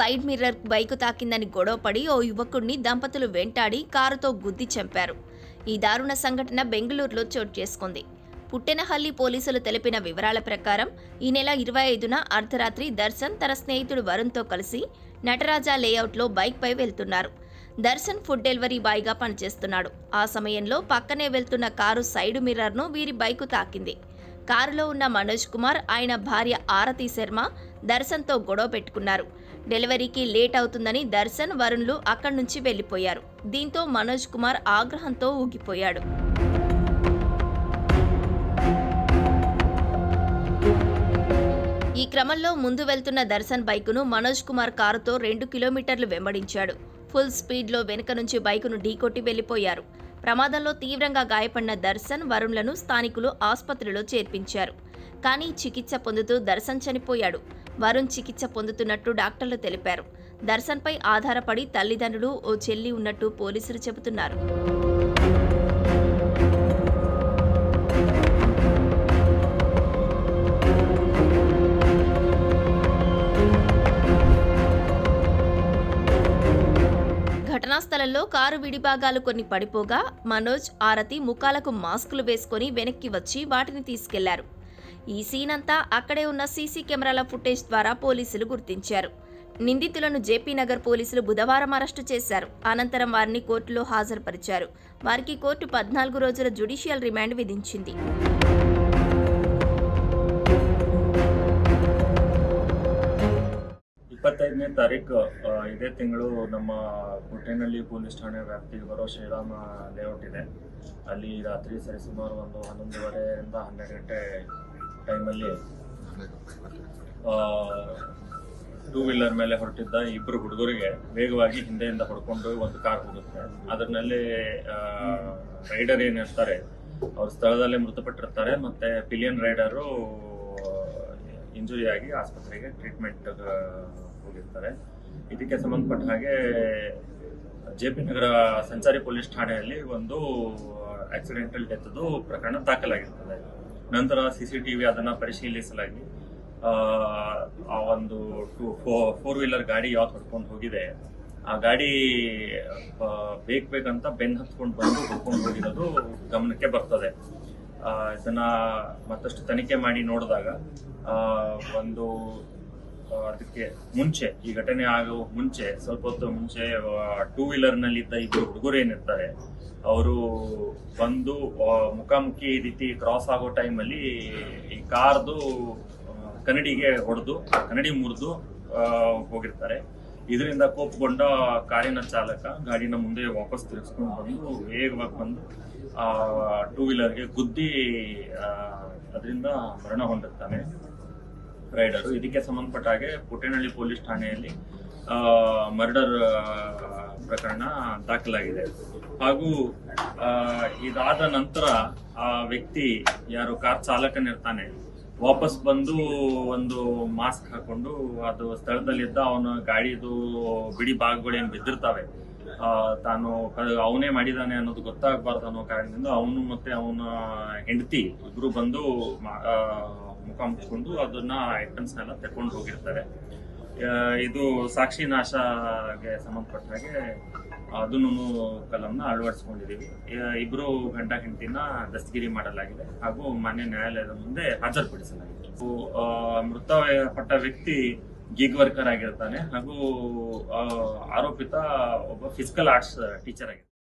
Side mirror bike తాకిందని గొడవపడి ఓ యువకుడిని దంపతులు వెంటాడి కారుతో గుద్ది చంపారు. ఈ దారుణ సంఘటన బెంగళూరులో చోటు చేసుకుంది. పుట్టెనహల్లి పోలీసులు తెలిపిన వివరాల ప్రకారం ఈ నెల 25న అర్ధరాత్రి దర్శన్ తన స్నేహితుడు వరుణ్తో కలిసి నటరాజా లేఅవుట్లో బైక్పై వెళ్తున్నారు. దర్శన్ ఫుడ్ డెలివరీ బాయ్గా పనిచేస్తున్నాడు. ఆ సమయంలో పక్కనే వెళ్తున్న కారు సైడ్ మిర్రర్ను వీరి బైకు తాకింది. కారులో ఉన్న మనోజ్ కుమార్, ఆయన భార్య ఆరతి శర్మ దర్శన్తో గొడవ పెట్టుకున్నారు. డెలివరీకి లేట్ అవుతుందని దర్శన్, వరుణ్లు అక్కడి నుంచి వెళ్లిపోయారు. దీంతో మనోజ్ కుమార్ ఆగ్రహంతో ఊగిపోయాడు. ఈ క్రమంలో ముందు వెళ్తున్న దర్శన్ బైకును మనోజ్ కుమార్ కారుతో 2 కిలోమీటర్లు వెంబడించాడు. ఫుల్ స్పీడ్లో వెనుక నుంచి బైకును ఢీకొట్టి వెళ్లిపోయారు. ప్రమాదంలో తీవ్రంగా గాయపడిన దర్శన్, వరుణ్లను స్థానికులు ఆసుపత్రిలో చేర్పించారు. కానీ చికిత్స పొందుతూ దర్శన్ చనిపోయాడు. వరుణ్ చికిత్స పొందుతున్నట్టు డాక్టర్లు తెలిపారు. దర్శన్పై ఆధారపడి తల్లిదండ్రులు, ఓ చెల్లి ఉన్నట్టు పోలీసులు చెబుతున్నారు. ఘటనా స్థలంలో కారు విడిభాగాలు కొన్ని పడిపోగా మనోజ్, ఆరతి ముఖాలకు మాస్కులు వేసుకుని వెనక్కి వచ్చి వాటిని తీసుకెళ్లారు. ఈ సీన్ అంతా అక్కడే ఉన్న సీసీ కెమెరాల ఫుటేజ్ ద్వారా పోలీసులు గుర్తించారు. నిందితులను జేపీ నగర్ పోలీసులు బుధవారం అరెస్టు చేశారు. అనంతరం వారిని కోర్టులో హాజరుపరిచారు. వారికి కోర్టు 14 రోజుల జ్యుడిషియల్ రిమాండ్ విధించింది. 25ನೇ ತಾರೀಕು ಇದೇ ತಿಂಗಳು ನಮ್ಮ ಪುಟ್ಟೇನಹಳ್ಳಿ ಪೊಲೀಸ್ ಠಾಣೆ ವ್ಯಾಪ್ತಿಗೆ ಬರೋ ಶ್ರೀರಾಮ ಲೇಔಟ್ ಇದೆ. ಅಲ್ಲಿ ರಾತ್ರಿ ಸರಿಸುಮಾರು ಒಂದು 11:30ರಿಂದ 12 ಗಂಟೆ ಟೈಮಲ್ಲಿ ಟೂ ವೀಲರ್ ಮೇಲೆ ಹೊರಟಿದ್ದ ಇಬ್ಬರು ಹುಡುಗರಿಗೆ ವೇಗವಾಗಿ ಹಿಂದೆಯಿಂದ ಹೊಡ್ಕೊಂಡು ಒಂದು ಕಾರ್ ಹೋಗುತ್ತೆ. ಅದರಲ್ಲಿ ರೈಡರ್ ಏನಿರ್ತಾರೆ ಅವ್ರ ಸ್ಥಳದಲ್ಲೇ ಮೃತಪಟ್ಟಿರ್ತಾರೆ. ಮತ್ತೆ ಪಿಲಿಯನ್ ರೈಡರು ಇಂಜುರಿ ಆಗಿ ಆಸ್ಪತ್ರೆಗೆ ಟ್ರೀಟ್ಮೆಂಟ್ ಹೋಗಿರ್ತಾರೆ. ಇದಕ್ಕೆ ಸಂಬಂಧಪಟ್ಟ ಹಾಗೆ ಜೆಪಿ ನಗರ ಸಂಚಾರಿ ಪೊಲೀಸ್ ಠಾಣೆಯಲ್ಲಿ ಒಂದು ಆಕ್ಸಿಡೆಂಟಲ್ ಡೆತ್ದು ಪ್ರಕರಣ ದಾಖಲಾಗಿರ್ತದೆ. ನಂತರ CCTV ಅದನ್ನ ಪರಿಶೀಲಿಸಲಾಗಿ ಆ ಒಂದು 4 ವೀಲರ್ ಗಾಡಿ ಯಾವ್ದು ಹೊಡ್ಕೊಂಡು ಹೋಗಿದೆ ಆ ಗಾಡಿ ಬೇಕಂತ ಬೆನ್ ಹತ್ಕೊಂಡು ಬಂದು ಹೊಡ್ಕೊಂಡು ಹೋಗಿರೋದು ಗಮನಕ್ಕೆ ಬರ್ತದೆ. ಇದನ್ನ ಮತ್ತಷ್ಟು ತನಿಖೆ ಮಾಡಿ ನೋಡಿದಾಗ ಒಂದು ಅದಕ್ಕೆ ಮುಂಚೆ, ಈ ಘಟನೆ ಆಗೋ ಮುಂಚೆ ಸ್ವಲ್ಪ ಹೊತ್ತು ಮುಂಚೆ ಟೂ ವೀಲರ್ ನಲ್ಲಿ ಇದ್ದ ಇಬ್ಬರು ಹುಡುಗರು ಏನಿರ್ತಾರೆ ಅವರು ಬಂದು ಮುಖಾಮುಖಿ ಈ ರೀತಿ ಕ್ರಾಸ್ ಆಗೋ ಟೈಮಲ್ಲಿ ಈ ಕಾರ್ದು ಕನ್ನಡಿಗೆ ಹೊಡೆದು ಕನ್ನಡಿ ಮುರಿದು ಹೋಗಿರ್ತಾರೆ. ಇದರಿಂದ ಕೋಪಗೊಂಡ ಕಾರಿನ ಚಾಲಕ ಗಾಡಿನ ಮುಂದೆ ವಾಪಸ್ ತಿರುಗಿಸ್ಕೊಂಡು ಬಂದು ವೇಗವಾಗಿ ಬಂದು ಟೂ ವೀಲರ್ಗೆ ಗುದ್ದಿ ಅದರಿಂದ ಮರಣ ಹೊಂದಿರ್ತಾನೆ ರೈಡರು. ಇದಕ್ಕೆ ಸಂಬಂಧಪಟ್ಟ ಹಾಗೆ ಪುಟ್ಟೇನಹಳ್ಳಿ ಪೊಲೀಸ್ ಠಾಣೆಯಲ್ಲಿ ಮರ್ಡರ್ ಪ್ರಕರಣ ದಾಖಲಾಗಿದೆ. ಹಾಗೂ ಇದಾದ ನಂತರ ಆ ವ್ಯಕ್ತಿ ಯಾರು ಕಾರ್ ಚಾಲಕನಿರ್ತಾನೆ ವಾಪಸ್ ಬಂದು ಒಂದು ಮಾಸ್ಕ್ ಹಾಕೊಂಡು ಅದು ಸ್ಥಳದಲ್ಲಿದ್ದ ಅವನ ಗಾಡಿದು ಬಿಡಿ ಭಾಗಗಳೇನು ಬಿದ್ದಿರ್ತಾವೆ ತಾನು ಅವನೇ ಮಾಡಿದಾನೆ ಅನ್ನೋದು ಗೊತ್ತಾಗಬಾರ್ದು ಅನ್ನೋ ಕಾರಣದಿಂದ ಅವನು ಮತ್ತೆ ಅವನ ಹೆಂಡತಿ ಇಬ್ರು ಬಂದು ಮುಖ ಮುಚ್ಕೊಂಡು ಅದನ್ನ ಐಟಮ್ಸ್ನೆಲ್ಲ ತೆಕೊಂಡು ಹೋಗಿರ್ತಾರೆ. ಇದು ಸಾಕ್ಷಿ ನಾಶಗೆ ಸಂಬಂಧಪಟ್ಟ ಹಾಗೆ ಅದನ್ನು ಕಲಂನ ಅಳವಡಿಸ್ಕೊಂಡಿದೀವಿ. ಇಬ್ರು ಗಂಡ ಹೆಂಡತಿನ ದಸ್ತಗಿರಿ ಮಾಡಲಾಗಿದೆ ಹಾಗೂ ಮಾನ್ಯ ನ್ಯಾಯಾಲಯದ ಮುಂದೆ ಹಾಜರುಪಡಿಸಲಾಗಿದೆ. ಮೃತಪಟ್ಟ ವ್ಯಕ್ತಿ ಗಿಗ್ ವರ್ಕರ್ ಆಗಿರ್ತಾನೆ ಹಾಗೂ ಆರೋಪಿತ ಒಬ್ಬ ಫಿಸಿಕಲ್ ಆರ್ಟ್ಸ್ ಟೀಚರ್ ಆಗಿರ್ತಾನೆ.